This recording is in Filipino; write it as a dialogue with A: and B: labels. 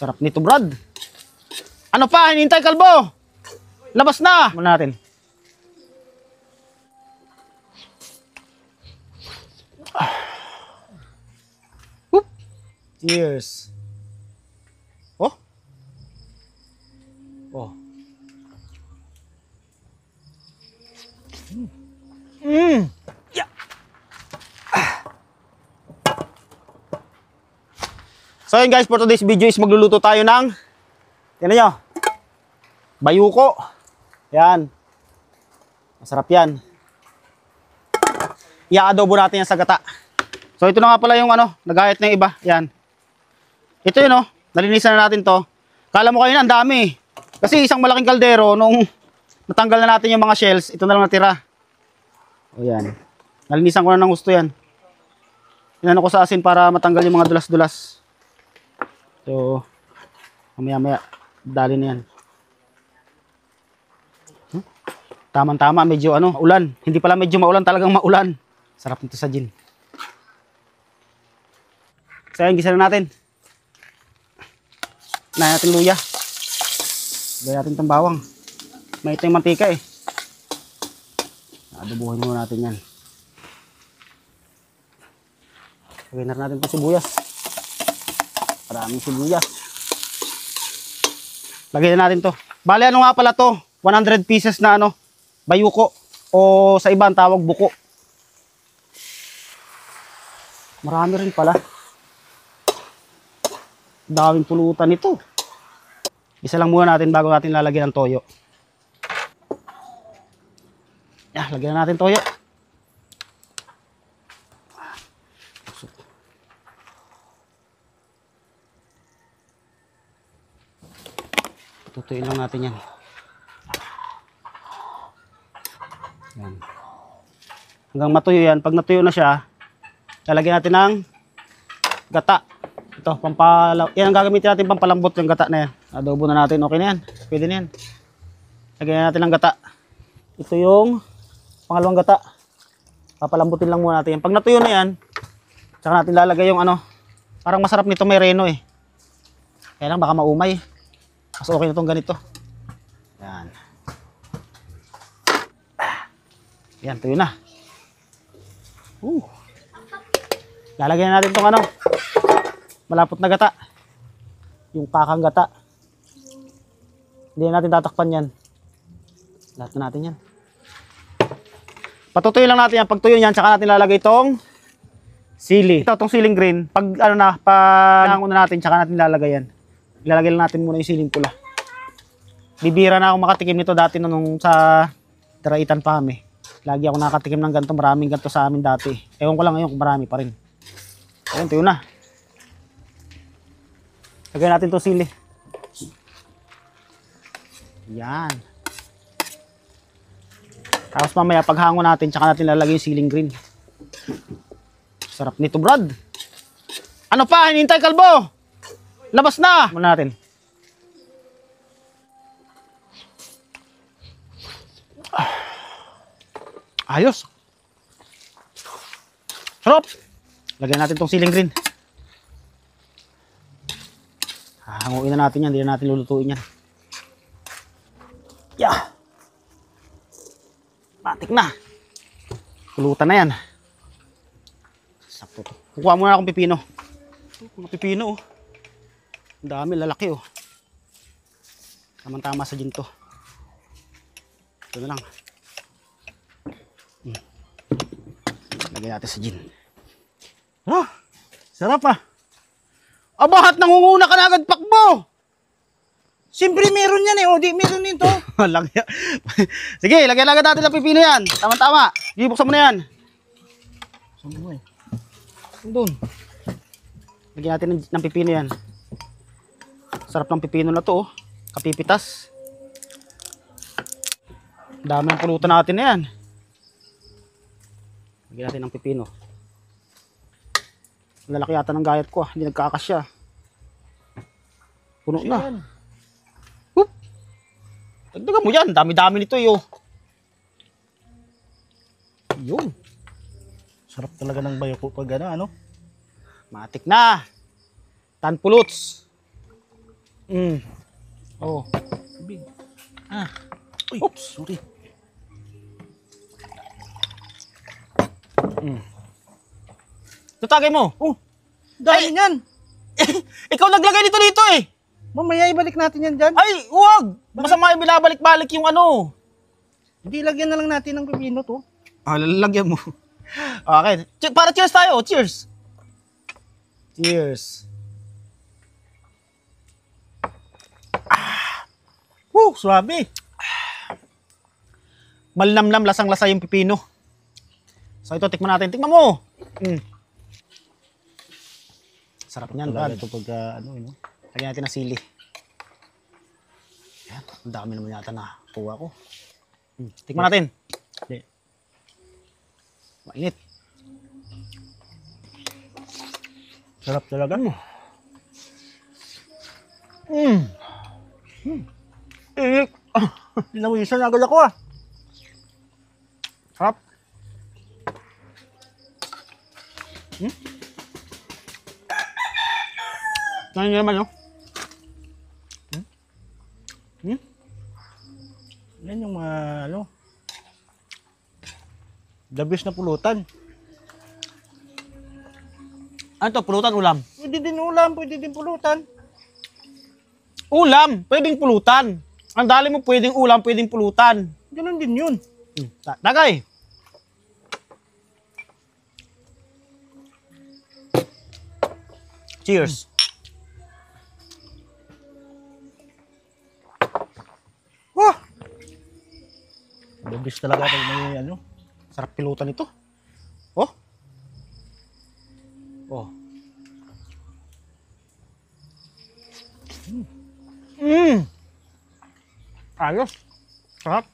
A: Sarap nito, Brad. Ano pa? Hinihintay, kalbo? Labas na! Muna natin. Whoop. Cheers. Oh. Oh. Yeah. So yun guys, for today's video is magluluto tayo ng, tingnan nyo, bayuko. Yan. Masarap yan. I-adobo natin yan sa gata. So ito na nga pala yung ano, nagayat na yung iba. Yan. Ito yun, oh. Nalinisan na natin to. Kala mo kayo na, ang dami. Kasi isang malaking kaldero, nung natanggal na natin yung mga shells, ito na lang natira. O yan. Nalinisan ko na ng gusto yan. Inano ko sa asin para matanggal yung mga dulas-dulas. So, mamaya-maya, dali na yan. Tama-tama, medyo ano, maulan. Hindi pala medyo maulan, talagang maulan. Sarap nito sa gin. So, yan, gisa na natin. Unahin natin luya. Lagyan natin itong bawang. May ito yung mantika eh. Adobuhin muna natin yan. Lagyan na natin itong sibuyas. Maraming sibuyas. Lagyan na natin to. Bale, ano nga pala to? 100 pieces na ano, bayuko. O sa iba ang tawag buko. Marami rin pala. Daming pulutan nito. Isa lang muna natin bago natin lalagyan ng toyo. Lagyan na natin toyo. Tutuin lang natin yan. Yan. Hanggang matuyo yan. Pag natuyo na siya, lalagyan natin ng gata. Ito, yan ang gagamitin natin pampalambot yung gata na yan. Adobo na natin. Okay na yan. Pwede na yan. Lagyan natin ng gata. Ito yung pangalawang gata. Papalambutin lang muna natin yan. Pag natuyo na yan, tsaka natin lalagay yung ano. Parang masarap nito may reno eh. Kaya lang baka maumay. Mas okay na itong ganito. Yan. Yan, tuyo na. Lalagyan na natin itong ano. Malapot na gata. Yung kakang gata. Hindi na natin tatakpan yan. Lahat na natin yan. Patutuyo lang natin yan. Pag tuyo yan, tsaka natin lalagay itong sili. Ito, itong siling green. Pag ano na, pag na natin, tsaka natin lalagay yan. Ilalagay lang natin muna yung siling pula. Bibira na ako makatikim nito dati nung sa Daraitan pa kami. Lagi ako nakatikim ng ganito. Maraming ganito sa amin dati. Ewan ko lang ngayon kung marami pa rin. Ayun, tuyo na. Lagyan natin itong sili. Yan. Tapos mamaya paghango natin, tsaka natin lalagay yung siling green. Sarap nito, Brad. Ano pa? Hinihintay, kalbo? Labas na! Muna natin. Ayos. Sarap. Lagyan natin itong siling green. Hanguin na natin yan. Hindi na natin lulutuin yan. Yeah. Matik na. Pulutan na yan. Sakto to. Kukuha muna akong pipino. Mga pipino oh. Ang dami, lalaki oh. Tamang-tama sa gin to. Ito na lang. Lagyan natin sa gin. Ah, sarap ah. Abahat, nangunguna ka na agad, pakbo. Siyempre meron yan eh. O, di meron nito. Sige, lagyan natin ng pipino yan. Tama-tama. Buksan mo na yan. Saan mo eh? Doon. Lagyan natin ng pipino yan. Sarap ng pipino na to oh. Kapipitas. Dami ng pulutan natin na yan. Lagyan natin ng pipino. Lalaki yata ng gayat ko ah. Hindi nagkakasya. Puno na. Whoop. Dagdagan mo yan. Dami-dami nito yo. Yun.
B: Sarap talaga ng bayuko pag ano.
A: Matik na. Tanpuluts. Oh.
B: Big. Uy,
A: Oops.
B: sorry.
A: Tatagay mo.
B: Oh, dahil yan.
A: Ikaw naglagay dito eh.
B: Mamaya ibalik natin yan dyan.
A: Ay, huwag. Masama yung binabalik-balik yung ano.
B: Hindi, lagyan na lang natin ng pipino to.
A: Lalagyan mo. Okay. Para cheers tayo. Cheers. Cheers.
B: Swabe.
A: Malinamnam, lasang-lasa yung pipino. So ito, tikman natin. Tikman mo. Sarap niyan,
B: Talaga
A: Brad.
B: ito pagka, no?
A: Lagyan natin ng sili. Ayan, ang dami naman yata na kuha ko. Tikman natin.
B: Okay.
A: Mainit.
B: Sarap talaga.
A: Init.
B: Pinawisan na agad ako
A: Sarap. Ngayon naman, no?
B: Yan yung mga, the best na pulutan.
A: Ano to? Pulutan, ulam?
B: Pwede din ulam, pwede din pulutan.
A: Ulam! Pwedeng pulutan. Ang dali mo, pwedeng ulam, pwedeng pulutan.
B: Ganun din yun.
A: Tagay! Cheers!
B: Wah! The best talaga pag may
A: Sarap pilutan ito. Oh. Oh. Ayos. Sarap.